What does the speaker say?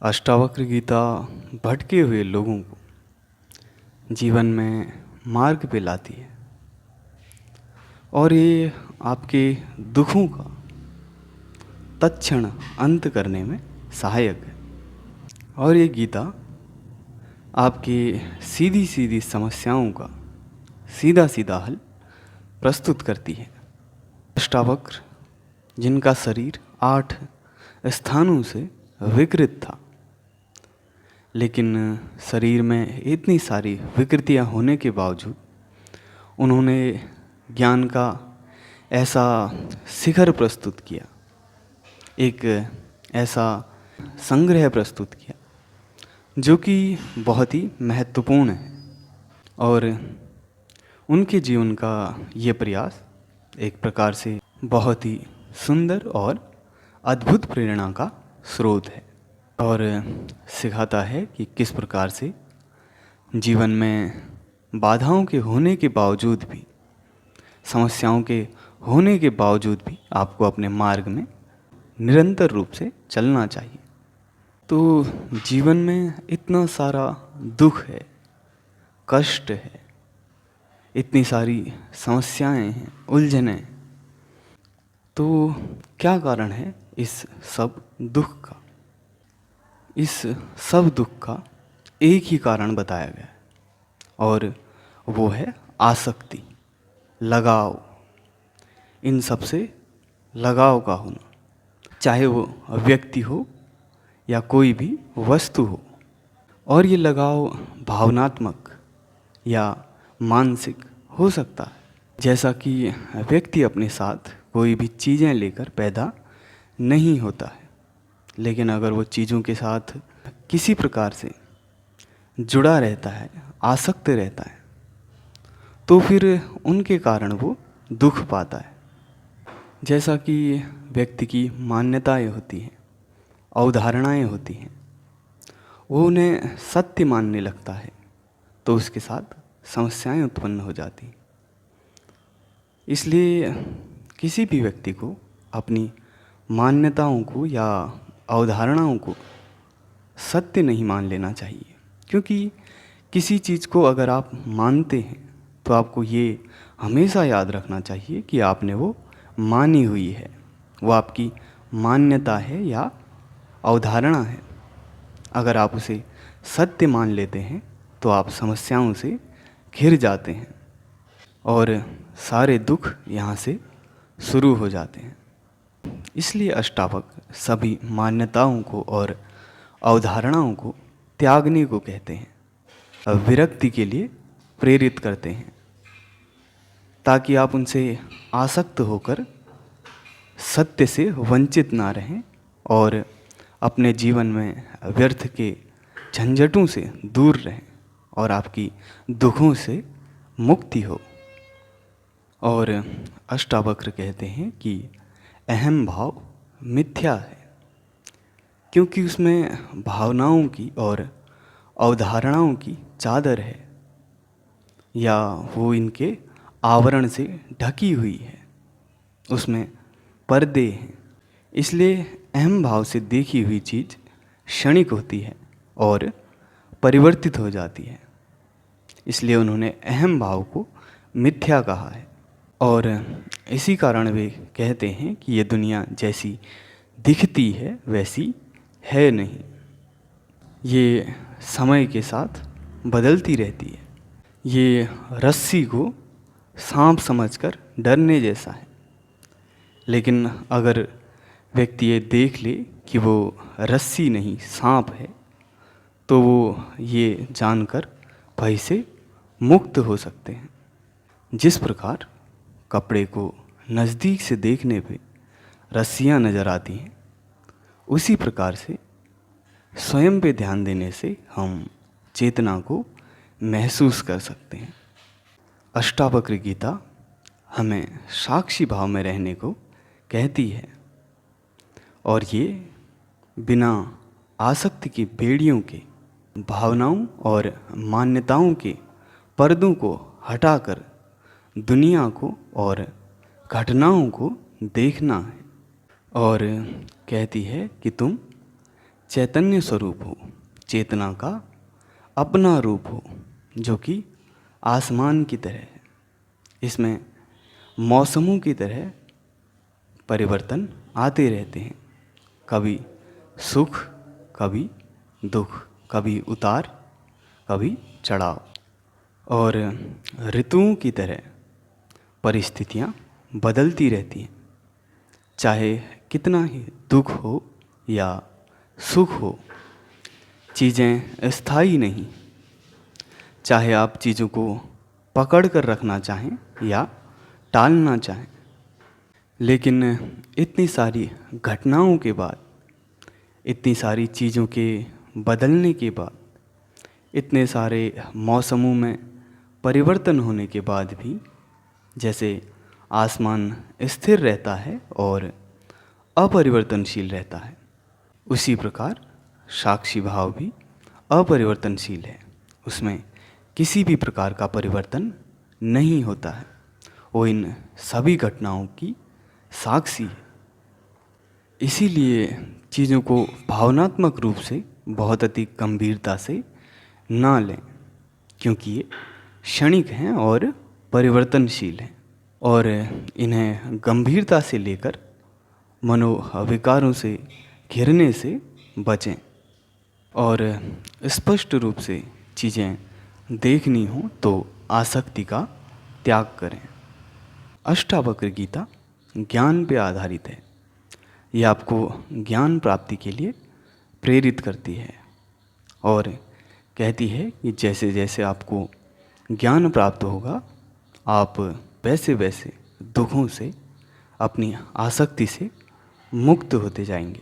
अष्टावक्र गीता भटके हुए लोगों को जीवन में मार्ग पे लाती है और ये आपके दुखों का तत्क्षण अंत करने में सहायक है। और ये गीता आपकी सीधी सीधी समस्याओं का सीधा सीधा हल प्रस्तुत करती है। अष्टावक्र जिनका शरीर 8 स्थानों से विकृत था, लेकिन शरीर में इतनी सारी विकृतियां होने के बावजूद उन्होंने ज्ञान का ऐसा शिखर प्रस्तुत किया, एक ऐसा संग्रह प्रस्तुत किया जो कि बहुत ही महत्वपूर्ण है। और उनके जीवन का ये प्रयास एक प्रकार से बहुत ही सुंदर और अद्भुत प्रेरणा का स्रोत है और सिखाता है कि किस प्रकार से जीवन में बाधाओं के होने के बावजूद भी, समस्याओं के होने के बावजूद भी आपको अपने मार्ग में निरंतर रूप से चलना चाहिए। तो जीवन में इतना सारा दुख है, कष्ट है, इतनी सारी समस्याएं हैं, उलझनें, तो क्या कारण है इस सब दुख का? इस सब दुख का एक ही कारण बताया गया है और वो है आसक्ति, लगाव। इन सब से लगाव का होना, चाहे वो व्यक्ति हो या कोई भी वस्तु हो। और ये लगाव भावनात्मक या मानसिक हो सकता है, जैसा कि व्यक्ति अपने साथ कोई भी चीज़ें लेकर पैदा नहीं होता है, लेकिन अगर वो चीज़ों के साथ किसी प्रकार से जुड़ा रहता है, आसक्त रहता है, तो फिर उनके कारण वो दुख पाता है। जैसा कि व्यक्ति की मान्यताएं होती हैं, अवधारणाएं होती हैं, वो उन्हें सत्य मानने लगता है तो उसके साथ समस्याएं उत्पन्न हो जाती हैं। इसलिए किसी भी व्यक्ति को अपनी मान्यताओं को या अवधारणाओं को सत्य नहीं मान लेना चाहिए, क्योंकि किसी चीज़ को अगर आप मानते हैं तो आपको ये हमेशा याद रखना चाहिए कि आपने वो मानी हुई है, वो आपकी मान्यता है या अवधारणा है। अगर आप उसे सत्य मान लेते हैं तो आप समस्याओं से घिर जाते हैं और सारे दुख यहाँ से शुरू हो जाते हैं। इसलिए अष्टावक्र सभी मान्यताओं को और अवधारणाओं को त्यागने को कहते हैं, विरक्ति के लिए प्रेरित करते हैं, ताकि आप उनसे आसक्त होकर सत्य से वंचित ना रहें और अपने जीवन में व्यर्थ के झंझटों से दूर रहें और आपकी दुखों से मुक्ति हो। और अष्टावक्र कहते हैं कि अहम भाव मिथ्या है, क्योंकि उसमें भावनाओं की और अवधारणाओं की चादर है या वो इनके आवरण से ढकी हुई है, उसमें पर्दे हैं। इसलिए अहम भाव से देखी हुई चीज़ क्षणिक होती है और परिवर्तित हो जाती है। इसलिए उन्होंने अहम भाव को मिथ्या कहा है। और इसी कारण वे कहते हैं कि ये दुनिया जैसी दिखती है वैसी है नहीं, ये समय के साथ बदलती रहती है। ये रस्सी को सांप समझकर डरने जैसा है, लेकिन अगर व्यक्ति ये देख ले कि वो रस्सी नहीं सांप है, तो वो ये जानकर भय से मुक्त हो सकते हैं। जिस प्रकार कपड़े को नज़दीक से देखने पे रस्सियाँ नज़र आती हैं, उसी प्रकार से स्वयं पे ध्यान देने से हम चेतना को महसूस कर सकते हैं। अष्टावक्र गीता हमें साक्षी भाव में रहने को कहती है और ये बिना आसक्ति की बेड़ियों के, भावनाओं और मान्यताओं के पर्दों को हटाकर दुनिया को और घटनाओं को देखना है। और कहती है कि तुम चैतन्य स्वरूप हो, चेतना का अपना रूप हो, जो कि आसमान की तरह है। इसमें मौसमों की तरह परिवर्तन आते रहते हैं, कभी सुख, कभी दुख, कभी उतार, कभी चढ़ाव। और ऋतुओं की तरह परिस्थितियाँ बदलती रहती हैं, चाहे कितना ही दुख हो या सुख हो, चीज़ें स्थायी नहीं। चाहे आप चीज़ों को पकड़ कर रखना चाहें या टालना चाहें, लेकिन इतनी सारी घटनाओं के बाद, इतनी सारी चीज़ों के बदलने के बाद, इतने सारे मौसमों में परिवर्तन होने के बाद भी जैसे आसमान स्थिर रहता है और अपरिवर्तनशील रहता है, उसी प्रकार साक्षी भाव भी अपरिवर्तनशील है। उसमें किसी भी प्रकार का परिवर्तन नहीं होता है। वो इन सभी घटनाओं की साक्षी है। इसीलिए चीज़ों को भावनात्मक रूप से बहुत अधिक गंभीरता से ना लें, क्योंकि ये क्षणिक हैं और परिवर्तनशील हैं। और इन्हें गंभीरता से लेकर मनोविकारों से घिरने से बचें और स्पष्ट रूप से चीज़ें देखनी हो तो आसक्ति का त्याग करें। अष्टावक्र गीता ज्ञान पे आधारित है। यह आपको ज्ञान प्राप्ति के लिए प्रेरित करती है और कहती है कि जैसे जैसे आपको ज्ञान प्राप्त होगा, आप वैसे वैसे दुखों से, अपनी आसक्ति से मुक्त होते जाएंगे।